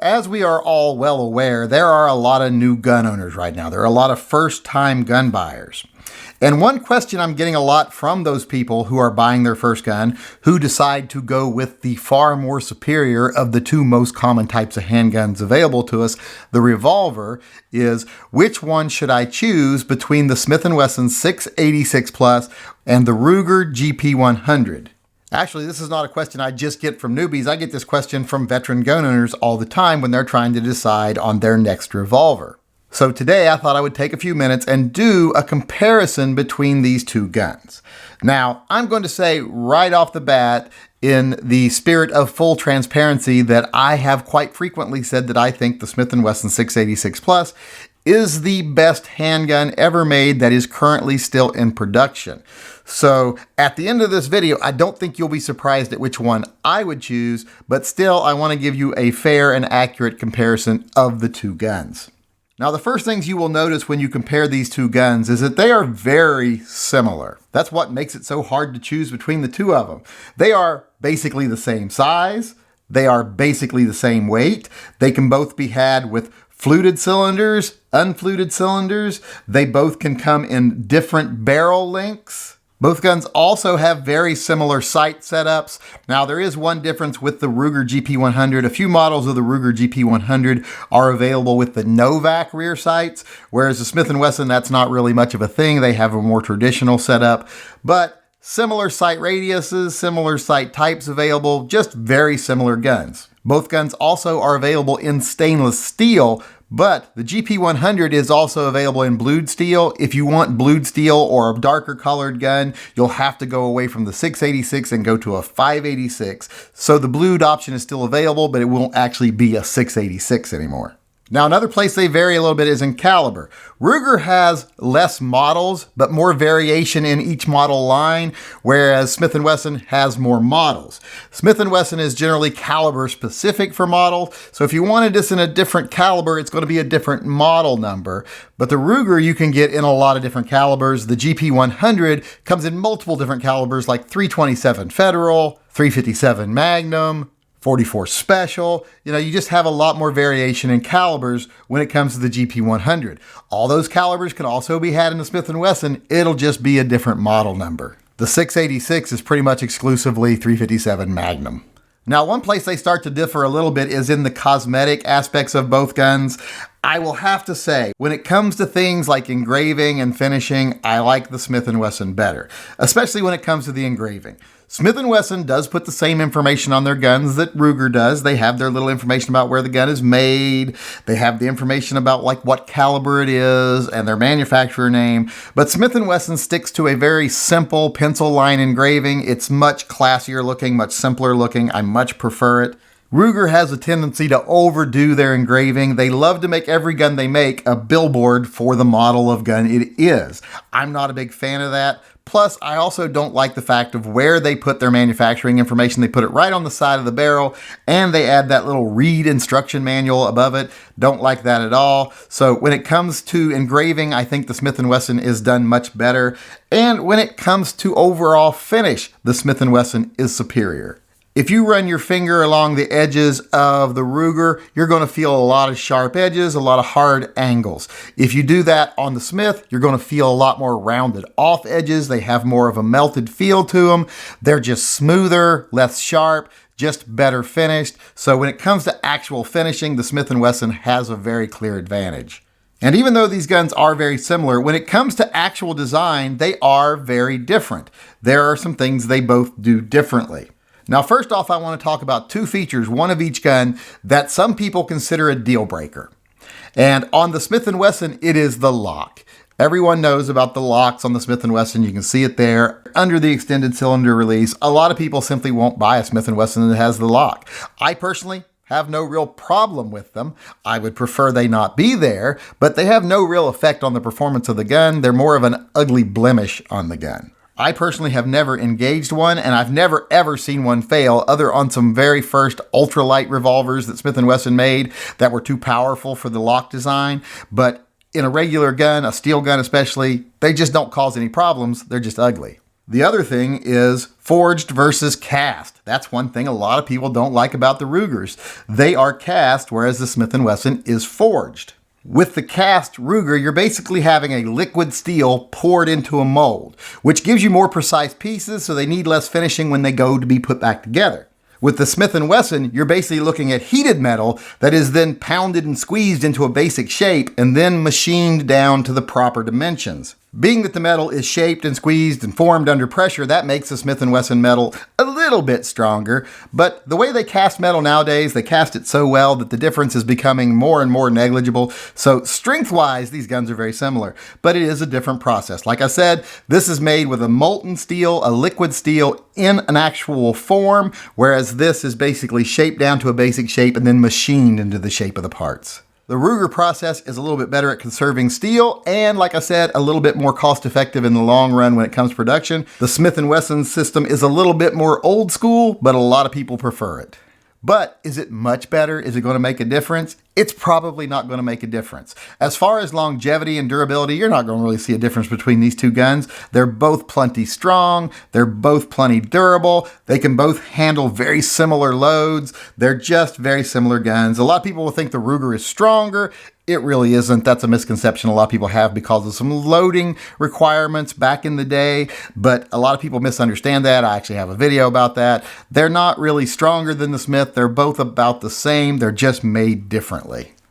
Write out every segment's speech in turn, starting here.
As we are all well aware, there are a lot of new gun owners right now. There are a lot of first-time gun buyers. And one question I'm getting a lot from those people who are buying their first gun, who decide to go with the far more superior of the two most common types of handguns available to us, the revolver, is which one should I choose between the Smith & Wesson 686 Plus and the Ruger GP100? Actually, this is not a question I just get from newbies. I get this question from veteran gun owners all the time when they're trying to decide on their next revolver. So today I thought I would take a few minutes and do a comparison between these two guns. Now, I'm going to say right off the bat, in the spirit of full transparency, that I have quite frequently said that I think the Smith & Wesson 686 Plus is the best handgun ever made that is currently still in production. So at the end of this video, I don't think you'll be surprised at which one I would choose, but still I want to give you a fair and accurate comparison of the two guns. Now, the first things you will notice when you compare these two guns is that they are very similar. That's what makes it so hard to choose between the two of them. They are basically the same size. They are basically the same weight. They can both be had with fluted cylinders, unfluted cylinders. They both can come in different barrel lengths. Both guns also have very similar sight setups. Now, there is one difference with the Ruger GP100. A few models of the Ruger GP100 are available with the Novak rear sights, whereas the Smith & Wesson, that's not really much of a thing. They have a more traditional setup, but similar sight radiuses, similar sight types available, just very similar guns. Both guns also are available in stainless steel, but the GP100 is also available in blued steel. If you want blued steel or a darker colored gun, you'll have to go away from the 686 and go to a 586. So the blued option is still available, but it won't actually be a 686 anymore. Now, another place they vary a little bit is in caliber. Ruger has less models, but more variation in each model line, whereas Smith & Wesson has more models. Smith & Wesson is generally caliber specific for model, so if you wanted this in a different caliber, it's going to be a different model number. But the Ruger you can get in a lot of different calibers. The GP100 comes in multiple different calibers like .327 Federal, .357 Magnum, .44 Special. You just have a lot more variation in calibers when it comes to the GP100. All those calibers can also be had in the Smith & Wesson. It'll just be a different model number. The 686 is pretty much exclusively .357 Magnum. Now, one place they start to differ a little bit is in the cosmetic aspects of both guns. I will have to say, when it comes to things like engraving and finishing, I like the Smith & Wesson better, especially when it comes to the engraving. Smith & Wesson does put the same information on their guns that Ruger does. They have their little information about where the gun is made. They have the information about like what caliber it is and their manufacturer name. But Smith & Wesson sticks to a very simple pencil line engraving. It's much classier looking, much simpler looking. I much prefer it. Ruger has a tendency to overdo their engraving. They love to make every gun they make a billboard for the model of gun it is. I'm not a big fan of that. Plus, I also don't like the fact of where they put their manufacturing information. They put it right on the side of the barrel, and they add that little read instruction manual above it. Don't like that at all. So when it comes to engraving, I think the Smith & Wesson is done much better. And when it comes to overall finish, the Smith & Wesson is superior. If you run your finger along the edges of the Ruger, you're going to feel a lot of sharp edges, a lot of hard angles. If you do that on the Smith, you're going to feel a lot more rounded off edges. They have more of a melted feel to them. They're just smoother, less sharp, just better finished. So when it comes to actual finishing, the Smith & Wesson has a very clear advantage. And even though these guns are very similar, when it comes to actual design, they are very different. There are some things they both do differently. Now, first off, I want to talk about two features, one of each gun, that some people consider a deal breaker. And on the Smith & Wesson, it is the lock. Everyone knows about the locks on the Smith & Wesson. You can see it there under the extended cylinder release. A lot of people simply won't buy a Smith & Wesson that has the lock. I personally have no real problem with them. I would prefer they not be there, but they have no real effect on the performance of the gun. They're more of an ugly blemish on the gun. I personally have never engaged one, and I've never ever seen one fail other on some very first ultralight revolvers that Smith & Wesson made that were too powerful for the lock design. But in a regular gun, a steel gun especially, they just don't cause any problems. They're just ugly. The other thing is forged versus cast. That's one thing a lot of people don't like about the Rugers. They are cast, whereas the Smith & Wesson is forged. With the cast Ruger, you're basically having a liquid steel poured into a mold, which gives you more precise pieces, so they need less finishing when they go to be put back together. With the Smith & Wesson, you're basically looking at heated metal that is then pounded and squeezed into a basic shape and then machined down to the proper dimensions. Being that the metal is shaped and squeezed and formed under pressure, that makes the Smith & Wesson metal a little bit stronger, but the way they cast metal nowadays, they cast it so well that the difference is becoming more and more negligible. So strength-wise, these guns are very similar, but it is a different process. Like I said, this is made with a molten steel, a liquid steel in an actual form, whereas this is basically shaped down to a basic shape and then machined into the shape of the parts. The Ruger process is a little bit better at conserving steel and, like I said, a little bit more cost effective in the long run when it comes to production. The Smith & Wesson system is a little bit more old school, but a lot of people prefer it. But is it much better? Is it going to make a difference? It's probably not going to make a difference. As far as longevity and durability, you're not going to really see a difference between these two guns. They're both plenty strong. They're both plenty durable. They can both handle very similar loads. They're just very similar guns. A lot of people will think the Ruger is stronger. It really isn't. That's a misconception a lot of people have because of some loading requirements back in the day, but a lot of people misunderstand that. I actually have a video about that. They're not really stronger than the Smith. They're both about the same. They're just made differently.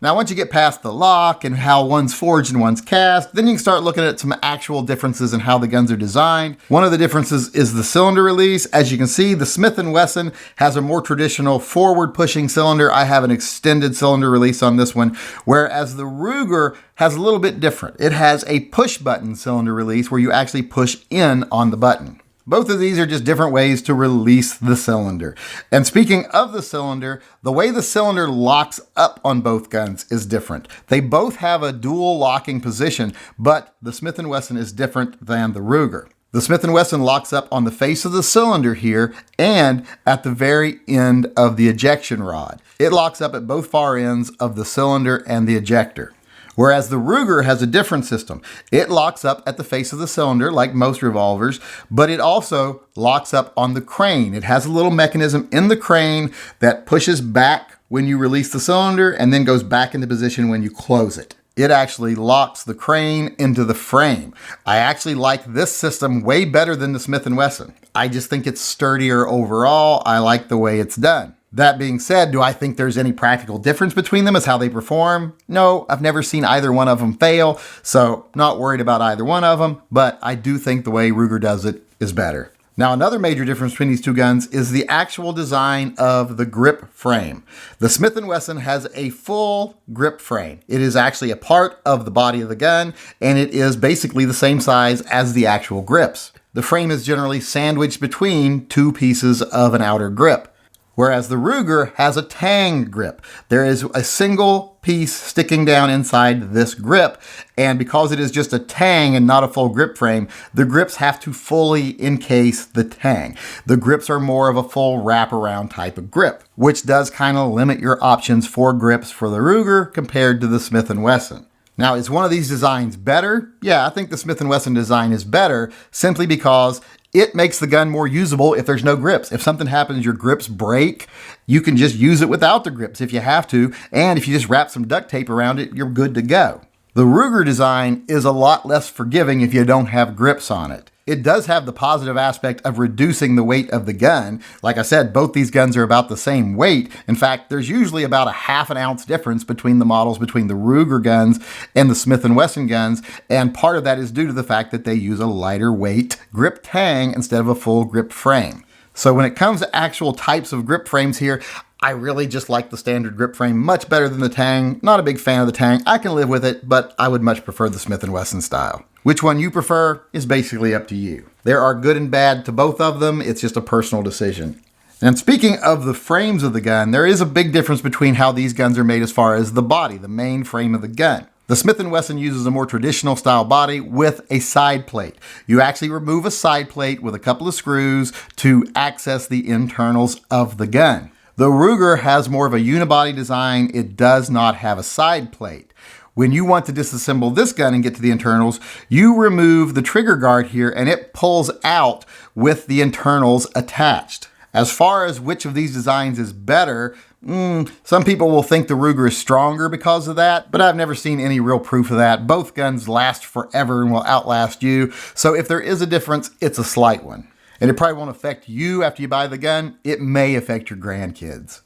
Now, once you get past the lock and how one's forged and one's cast, then you can start looking at some actual differences in how the guns are designed. One of the differences is the cylinder release. As you can see, the Smith & Wesson has a more traditional forward-pushing cylinder. I have an extended cylinder release on this one, whereas the Ruger has a little bit different. It has a push-button cylinder release where you actually push in on the button. Both of these are just different ways to release the cylinder. And speaking of the cylinder, the way the cylinder locks up on both guns is different. They both have a dual locking position, but the Smith & Wesson is different than the Ruger. The Smith & Wesson locks up on the face of the cylinder here and at the very end of the ejection rod. It locks up at both far ends of the cylinder and the ejector. Whereas the Ruger has a different system. It locks up at the face of the cylinder, like most revolvers, but it also locks up on the crane. It has a little mechanism in the crane that pushes back when you release the cylinder and then goes back into position when you close it. It actually locks the crane into the frame. I actually like this system way better than the Smith & Wesson. I just think it's sturdier overall. I like the way it's done. That being said, do I think there's any practical difference between them as how they perform? No, I've never seen either one of them fail, so not worried about either one of them, but I do think the way Ruger does it is better. Now, another major difference between these two guns is the actual design of the grip frame. The Smith & Wesson has a full grip frame. It is actually a part of the body of the gun, and it is basically the same size as the actual grips. The frame is generally sandwiched between two pieces of an outer grip. Whereas the Ruger has a tang grip. There is a single piece sticking down inside this grip, and because it is just a tang and not a full grip frame, the grips have to fully encase the tang. The grips are more of a full wraparound type of grip, which does kind of limit your options for grips for the Ruger compared to the Smith & Wesson. Now, is one of these designs better? Yeah, I think the Smith & Wesson design is better simply because it makes the gun more usable if there's no grips. If something happens, your grips break, you can just use it without the grips if you have to. And if you just wrap some duct tape around it, you're good to go. The Ruger design is a lot less forgiving if you don't have grips on it. It does have the positive aspect of reducing the weight of the gun. Like I said, both these guns are about the same weight. In fact, there's usually about a ½ an ounce difference between the models between the Ruger guns and the Smith & Wesson guns. And part of that is due to the fact that they use a lighter weight grip tang instead of a full grip frame. So when it comes to actual types of grip frames here, I really just like the standard grip frame much better than the tang. Not a big fan of the tang. I can live with it, but I would much prefer the Smith & Wesson style. Which one you prefer is basically up to you. There are good and bad to both of them. It's just a personal decision. And speaking of the frames of the gun, there is a big difference between how these guns are made as far as the body, the main frame of the gun. The Smith & Wesson uses a more traditional style body with a side plate. You actually remove a side plate with a couple of screws to access the internals of the gun. The Ruger has more of a unibody design. It does not have a side plate. When you want to disassemble this gun and get to the internals, you remove the trigger guard here and it pulls out with the internals attached. As far as which of these designs is better, some people will think the Ruger is stronger because of that, but I've never seen any real proof of that. Both guns last forever and will outlast you. So if there is a difference, it's a slight one. And it probably won't affect you after you buy the gun. It may affect your grandkids.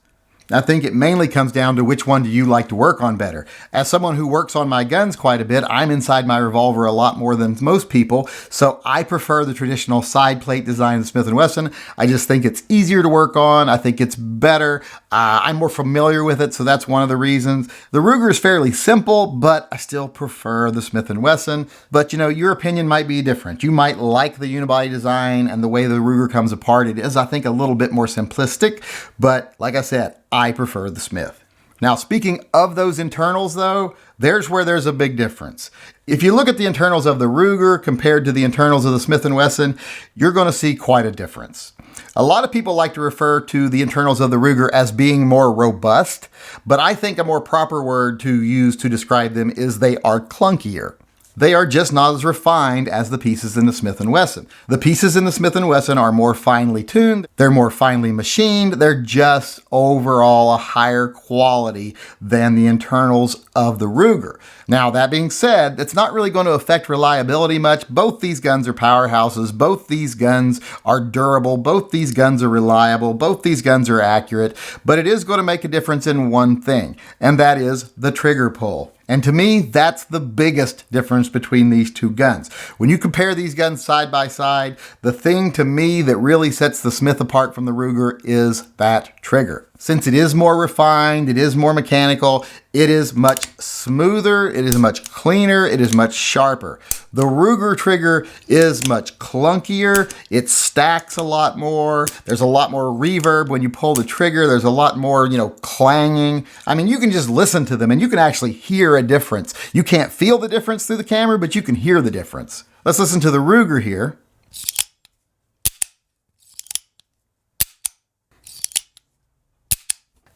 I think it mainly comes down to which one do you like to work on better. As someone who works on my guns quite a bit, I'm inside my revolver a lot more than most people, so I prefer the traditional side plate design of the Smith & Wesson. I just think it's easier to work on. I think it's better. I'm more familiar with it, so that's one of the reasons. The Ruger is fairly simple, but I still prefer the Smith & Wesson. But you know, your opinion might be different. You might like the unibody design and the way the Ruger comes apart. It is, I think, a little bit more simplistic, but like I said, I prefer the Smith. Now, speaking of those internals though, there's where there's a big difference. If you look at the internals of the Ruger compared to the internals of the Smith & Wesson, you're going to see quite a difference. A lot of people like to refer to the internals of the Ruger as being more robust, but I think a more proper word to use to describe them is they are clunkier. They are just not as refined as the pieces in the Smith & Wesson. The pieces in the Smith & Wesson are more finely tuned, they're more finely machined, they're just overall a higher quality than the internals of the Ruger. Now, that being said, it's not really going to affect reliability much. Both these guns are powerhouses, both these guns are durable, both these guns are reliable, both these guns are accurate, but it is going to make a difference in one thing, and that is the trigger pull. And to me, that's the biggest difference between these two guns. When you compare these guns side by side, the thing to me that really sets the Smith apart from the Ruger is that trigger. Since it is more refined, it is more mechanical, it is much smoother, it is much cleaner, it is much sharper. The Ruger trigger is much clunkier, it stacks a lot more, there's a lot more reverb when you pull the trigger, there's a lot more, clanging. I mean, you can just listen to them and you can actually hear a difference. You can't feel the difference through the camera, but you can hear the difference. Let's listen to the Ruger here.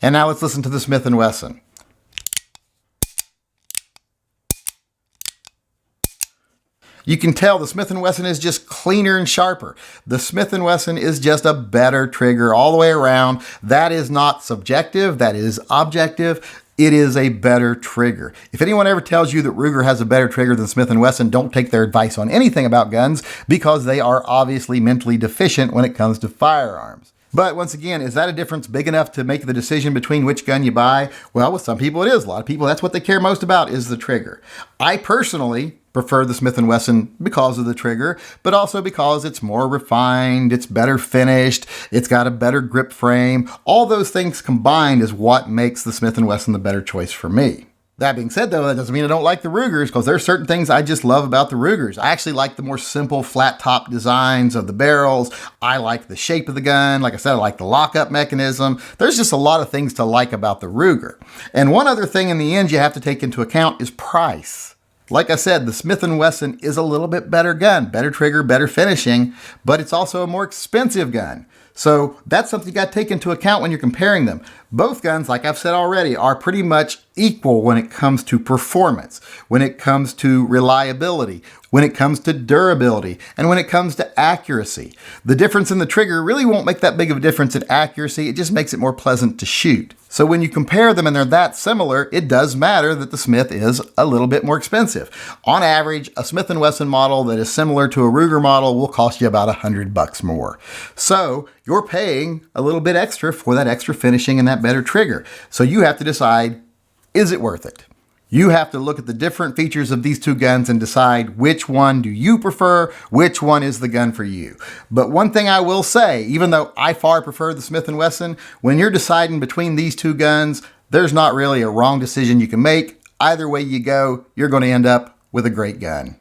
And now let's listen to the Smith & Wesson. You can tell the Smith & Wesson is just cleaner and sharper. The Smith & Wesson is just a better trigger all the way around. That is not subjective, that is objective. It is a better trigger. If anyone ever tells you that Ruger has a better trigger than Smith & Wesson, don't take their advice on anything about guns because they are obviously mentally deficient when it comes to firearms. But once again, is that a difference big enough to make the decision between which gun you buy? Well, with some people it is. A lot of people, that's what they care most about is the trigger. I personally prefer the Smith & Wesson because of the trigger, but also because it's more refined, it's better finished, it's got a better grip frame. All those things combined is what makes the Smith & Wesson the better choice for me. That being said, though, that doesn't mean I don't like the Rugers, because there's certain things I just love about the Rugers. I actually like the more simple flat top designs of the barrels. I like the shape of the gun. Like I said, I like the lockup mechanism. There's just a lot of things to like about the Ruger. And one other thing in the end you have to take into account is price. Like I said, the Smith & Wesson is a little bit better gun, better trigger, better finishing, but it's also a more expensive gun. So that's something you got to take into account when you're comparing them. Both guns, like I've said already, are pretty much equal when it comes to performance, when it comes to reliability, when it comes to durability, and when it comes to accuracy. The difference in the trigger really won't make that big of a difference in accuracy. It just makes it more pleasant to shoot. So when you compare them and they're that similar, it does matter that the Smith is a little bit more expensive. On average, a Smith & Wesson model that is similar to a Ruger model will cost you about $100 more. So you're paying a little bit extra for that extra finishing and that better trigger. So you have to decide, is it worth it? You have to look at the different features of these two guns and decide which one do you prefer, which one is the gun for you. But one thing I will say, even though I far prefer the Smith & Wesson, when you're deciding between these two guns, there's not really a wrong decision you can make. Either way you go, you're going to end up with a great gun.